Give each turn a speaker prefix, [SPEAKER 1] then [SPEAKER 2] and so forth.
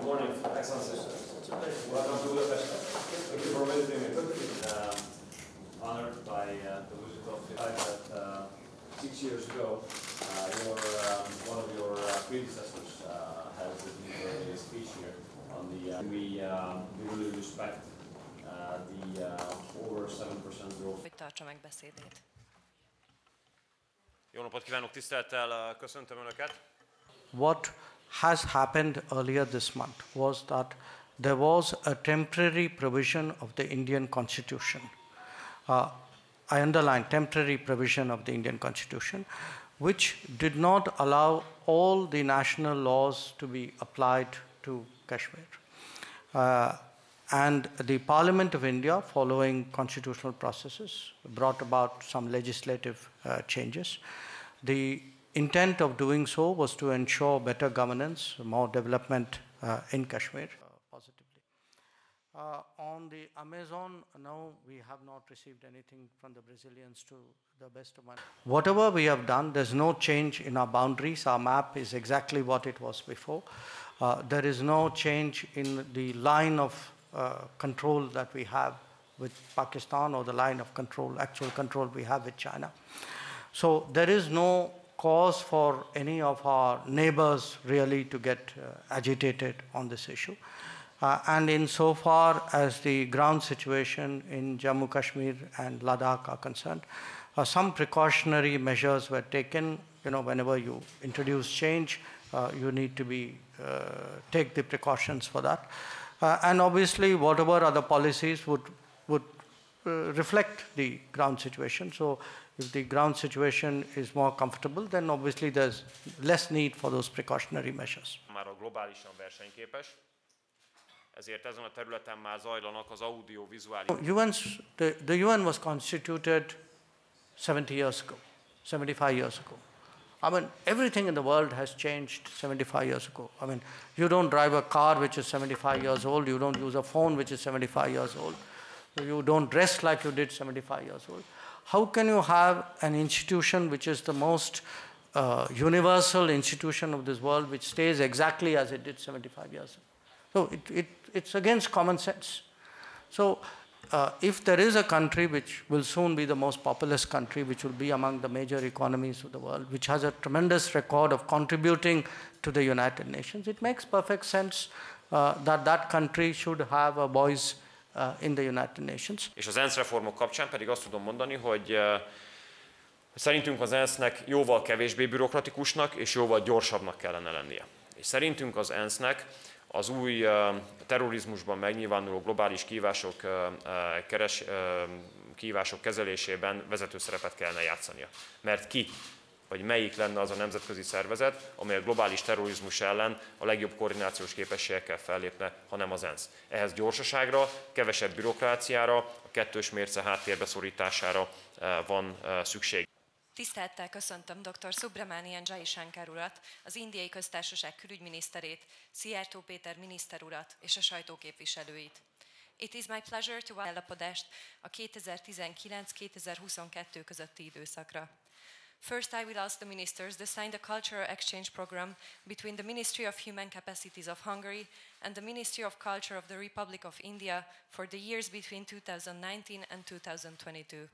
[SPEAKER 1] Good morning, Excellencies. Welcome to Budapest. Thank you for visiting me. Honored by the visit of the fact that 6 years ago, one of your predecessors has given a speech here on the. We really respect the over 7% growth.
[SPEAKER 2] Hogy tartsa meg beszédét.
[SPEAKER 3] Jó napot kívánok, tisztelettel köszöntöm Önöket.
[SPEAKER 4] What has happened earlier this month was that there was a temporary provision of the Indian Constitution. I underline temporary provision of the Indian Constitution, which did not allow all the national laws to be applied to Kashmir. And the Parliament of India, following constitutional processes, brought about some legislative changes. The intent of doing so was to ensure better governance, more development in Kashmir positively. On the Amazon, no, we have not received anything from the Brazilians to the best of my knowledge. Whatever we have done, there's no change in our boundaries. Our map is exactly what it was before. There is no change in the line of control that we have with Pakistan or the line of control, actual control we have with China. So there is no cause for any of our neighbors really to get agitated on this issue. And insofar as the ground situation in Jammu Kashmir and Ladakh are concerned, some precautionary measures were taken. Whenever you introduce change, you need to take the precautions for that. And obviously, whatever other policies would reflect the ground situation. So if the ground situation is more comfortable, then obviously there's less need for those precautionary measures.
[SPEAKER 3] Már a globálisan versenyképes, ezért ezen a területen már zajlanak az audiovizuális.
[SPEAKER 4] The UN was constituted 70 years ago, 75 years ago. I mean, everything in the world has changed 75 years ago. I mean, you don't drive a car which is 75 years old, you don't use a phone which is 75 years old, you don't dress like you did 75 years old. How can you have an institution which is the most universal institution of this world which stays exactly as it did 75 years ago? So it's against common sense. So if there is a country which will soon be the most populous country, which will be among the major economies of the world, which has a tremendous record of contributing to the United Nations, it makes perfect sense that country should have a voice in the United Nations.
[SPEAKER 3] És az ENSZ reformok kapcsán pedig azt tudom mondani, hogy szerintünk az ENSZ-nek jóval kevésbé bürokratikusnak és jóval gyorsabbnak kellene lennie. És szerintünk az ENSZ-nek az új terrorizmusban megnyilvánuló globális kihívások kezelésében vezető szerepet kellene játszania. Mert vagy melyik lenne az a nemzetközi szervezet, amely a globális terrorizmus ellen a legjobb koordinációs képességekkel fellépne, hanem az ENSZ. Ehhez gyorsaságra, kevesebb bürokráciára, a kettős mérce háttérbe szorítására van szükség.
[SPEAKER 2] Tisztelettel köszöntöm dr. Subrahmanyam Jaishankar urat, az Indiai Köztársaság külügyminiszterét, Szijjártó Péter miniszter urat és a sajtóképviselőit. It is my pleasure to megállapodást a 2019-2022 közötti időszakra. First, I will ask the ministers to sign the cultural exchange program between the Ministry of Human Capacities of Hungary and the Ministry of Culture of the Republic of India for the years between 2019 and 2022.